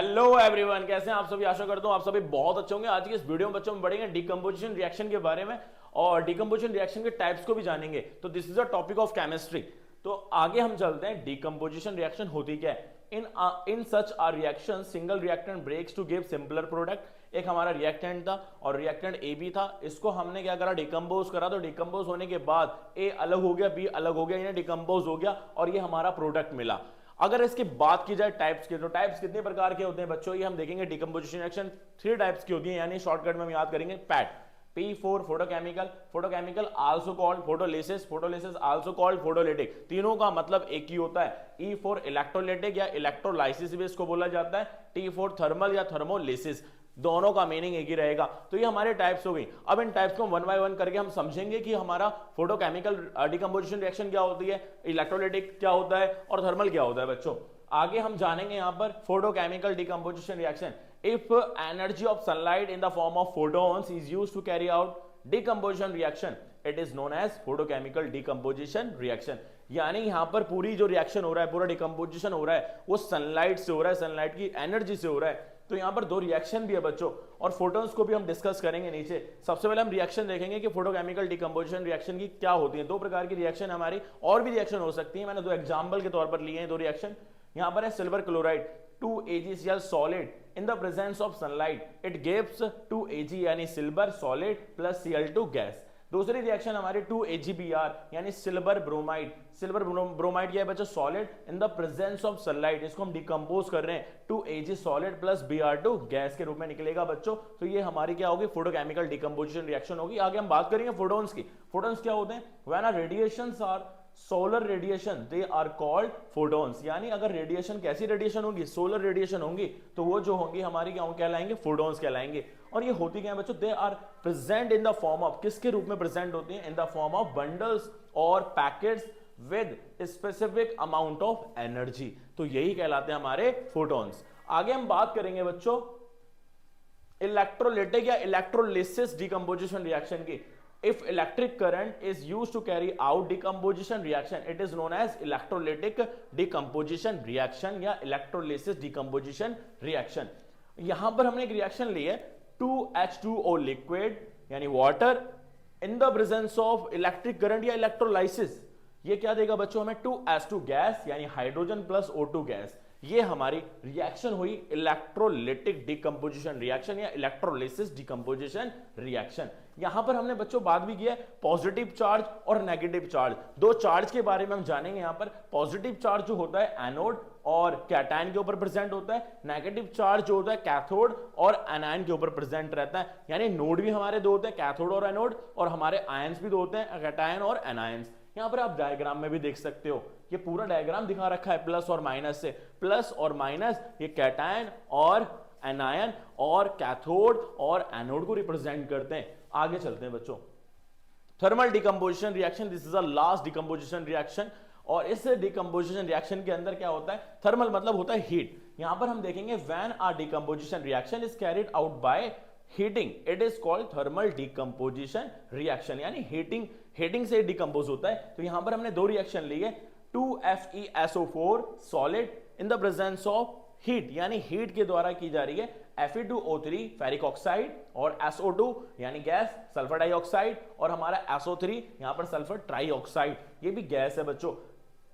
Hello everyone, कैसे हैं आप सभी। आशा करता हूं आप सभी बहुत अच्छे होंगे। आज की इस वीडियो में बच्चों हम बढ़ेंगे डिकम्पोजिशन रिएक्शन के बारे में और डिकम्पोजिशन रिएक्शन के टाइप्स को भी जानेंगे। तो this is a topic of chemistry. तो आगे हम चलते हैं, डिकम्पोजिशन रिएक्शन होती क्या है। In such are reaction single reactant breaks to give simpler product. एक हमारा रिएक्टेंट था और रिएक्टेंट ए भी था, इसको हमने क्या करा, डिकम्पोज करा। तो डिकम्पोज होने के बाद ए अलग हो गया, बी अलग हो गया, यानी डिकम्पोज हो गया और ये हमारा प्रोडक्ट मिला। अगर इसकी बात की जाए टाइप्स की, तो टाइप्स कितने प्रकार के होते हैं बच्चों, ये हम देखेंगे। डिकम्पोजिशन रिएक्शन 3 टाइप्स की होती है, यानी शॉर्टकट में हम याद करेंगे PAT. P4 photochemical, photochemical also called photolysis, photolysis also called photolytic. तीनों का मतलब एक ही होता है। E4 इलेक्ट्रोलिटिक या इलेक्ट्रोलाइसिस भी इसको बोला जाता है। T4 थर्मल या थर्मोलिसिस, दोनों का मीनिंग एक ही रहेगा। तो ये हमारे टाइप्स हो गई। अब इन टाइप्स को वन बाय वन करके हम समझेंगे कि हमारा फोटोकेमिकल डिकम्पोजिशन रिएक्शन क्या होती है, इलेक्ट्रोलिटिक क्या होता है और थर्मल क्या होता है बच्चों। आगे हम जानेंगे यहां पर photochemical decomposition reaction. If energy of sunlight in the form of photons is used to carry out decomposition reaction, it is known as photochemical decomposition reaction. यानी यहां पर पूरी जो रिएक्शन हो रहा है, पूरा डिकम्पोजिशन हो रहा है, वो सनलाइट से हो रहा है, सनलाइट की एनर्जी से हो रहा है। तो यहां पर दो रिएक्शन भी है बच्चों और फोटोन्स को भी हम डिस्कस करेंगे नीचे। सबसे पहले हम रिएक्शन देखेंगे कि फोटोकेमिकल डिकम्पोजिशन रिएक्शन की क्या होती है। दो प्रकार की रिएक्शन हमारी, और भी रिएक्शन हो सकती है, मैंने दो एग्जांपल के तौर पर लिए हैं दो रिएक्शन। यहां पर है silver chloride 2AgCl solid in the presence of sunlight, it gives 2Ag यानी silver solid plus Cl2 gas. दूसरी रिएक्शन हमारी 2AgBr यानी सिल्वर ब्रोमाइड। सिल्वर ब्रोमाइड क्या है बच्चों, solid in the presence of sunlight. इसको हम डिकम्पोज कर रहे हैं, 2Ag solid plus Br2 gas के रूप में निकलेगा बच्चों। तो ये हमारी क्या होगी, फोटोकेमिकल डिकम्पोजिशन रिएक्शन होगी। आगे हम बात करेंगे फोटोन्स की। फोटोन्स क्या होते हैं, when are radiations are solar radiation they are called photons. यानी अगर रेडिएशन, कैसी रेडिएशन होगी, सोलर रेडिएशन होंगी, तो वो जो होंगी हमारी क्या कहलाएंगे, फोटोन्स कहलाएंगे। और ये होती क्या है बच्चों, they are present in the form of, किसके रूप में प्रेजेंट होती है, in the form of bundles और packets with specific amount of energy. तो यही कहलाते हैं हमारे फोटोन्स। आगे हम बात करेंगे बच्चों इलेक्ट्रोलिटिक या इलेक्ट्रोलिसिस डिकम्पोजिशन रिएक्शन की। If electric current is used to carry out decomposition reaction, it is known as electrolytic decomposition reaction या electrolysis decomposition reaction। यहां पर हमने एक रिएक्शन ली है 2H2O liquid यानी water in the presence of electric current या electrolysis. ये क्या देगा बच्चों हमें, 2H2 गैस यानी हाइड्रोजन प्लस O2 गैस। ये हमारी रिएक्शन हुई इलेक्ट्रोलिटिक डिकम्पोजिशन रिएक्शन या इलेक्ट्रोलिसिस डिकम्पोजिशन रिएक्शन। यहां पर हमने बच्चों बात भी किया है पॉजिटिव चार्ज और नेगेटिव चार्ज। दो चार्ज के बारे में हम जानेंगे यहां पर। पॉजिटिव चार्ज जो होता है एनोड और कैटायन के ऊपर प्रेजेंट होता है, नेगेटिव चार्ज जो होता है कैथोड और एनायन के ऊपर प्रेजेंट रहता है। यानी नोड भी हमारे दो होते हैं, कैथोड और एनोड, और हमारे आयंस भी दो होते हैं, कैटायन और एनायंस। यहां पर आप डायग्राम में भी देख सकते हो, ये पूरा डायग्राम दिखा रखा है प्लस और माइनस से। प्लस और माइनस ये कैटायन और एनायन और कैथोड और एनोड को रिप्रेजेंट करते हैं। आगे चलते हैं बच्चों, thermal decomposition reaction, this is a last decomposition reaction. और इस डिकम्पोजिशन रिएक्शन के अंदर क्या होता है, थर्मल मतलब होता है हीट। यहां पर हम देखेंगे when a decomposition reaction is carried out by heating, it is called thermal decomposition reaction. यानी हीटिंग से डिकम्पोज होता है। तो यहां पर हमने दो रिएक्शन ली है, 2FeSO4 solid in the presence of heat, यानी हीट के द्वारा की जा रही है। Fe2O3 फेरिक ऑक्साइड और SO2 यानी गैस सल्फर डाइऑक्साइड, और हमारा SO3 यहां पर सल्फर ट्राइऑक्साइड, ये भी गैस है बच्चों।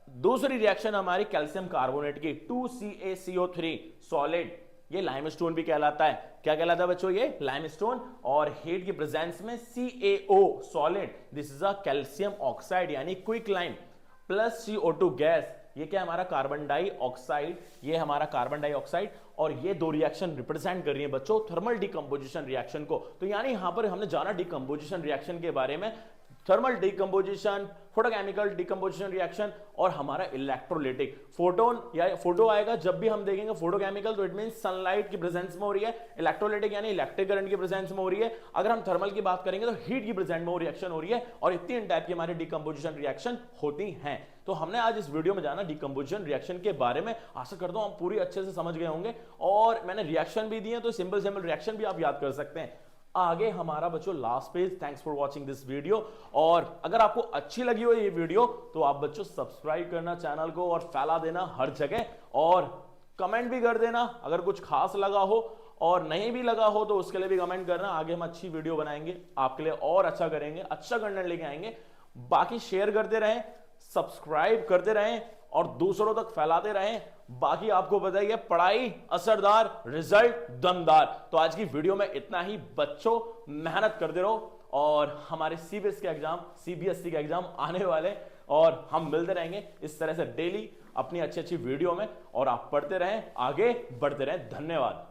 दूसरी रिएक्शन हमारी कैल्शियम कार्बोनेट की 2CaCO3 सॉलिड, ये लाइमस्टोन भी कहलाता है। क्या कहलाता है बच्चों, ये लाइमस्टोन, और हीट की प्रेजेंस में CaO solid, this is a calcium oxide यानी quick lime, plus CO2 gas, ये क्या हमारा कार्बन डाइऑक्साइड, ये हमारा कार्बन डाइऑक्साइड। और ये दो रिएक्शन रिप्रेजेंट कर रही है बच्चों थर्मल डिकम्पोजिशन रिएक्शन को। तो यानी यहां पर हमने जाना डिकम्पोजिशन रिएक्शन के बारे में, thermal decomposition, photochemical decomposition reaction और हमारा इलेक्ट्रोलिटिक। फोटोन या फोटो आएगा जब भी हम देखेंगे फोटोकेमिकल, तो इट मीन सनलाइट की प्रेजेंस में हो रही है। इलेक्ट्रोलिटिक यानी इलेक्ट्रिक करंट की प्रेजेंस में हो रही है। अगर हम थर्मल की बात करेंगे तो हीट की प्रेजेंस में वो रिएक्शन हो रही है। और तीन टाइप की हमारी डिकम्पोजिशन रिएक्शन होती हैं। तो हमने आज इस वीडियो में जाना डिकम्पोजिशन रिएक्शन के बारे में। आशा करता हूं आप पूरी अच्छे से समझ गए होंगे, और मैंने रिएक्शन भी दिए तो सिंपल सिंपल रिएक्शन भी आप याद कर सकते हैं। आगे हमारा बच्चों last page. Thanks for watching this video. और अगर आपको अच्छी लगी हो ये वीडियो तो आप बच्चों सब्सक्राइब करना चैनल को और फैला देना हर जगह, और कमेंट भी कर देना अगर कुछ खास लगा हो, और नहीं भी लगा हो तो उसके लिए भी कमेंट करना। आगे हम अच्छी वीडियो बनाएंगे आपके लिए और अच्छा करेंगे, अच्छा कंटेंट लेके आएंगे। बाकी शेयर करते रहें, सब्सक्राइब करते रहें और दूसरों तक फैलाते रहें। बाकी आपको पता ही है, पढ़ाई असरदार, रिजल्ट दमदार। तो आज की वीडियो में इतना ही। बच्चों मेहनत करते रहो, और हमारे सीबीएसई के एग्जाम, सीबीएसई के एग्जाम आने वाले, और हम मिलते रहेंगे इस तरह से डेली अपनी अच्छी अच्छी वीडियो में। और आप पढ़ते रहें, आगे बढ़ते रहें। धन्यवाद।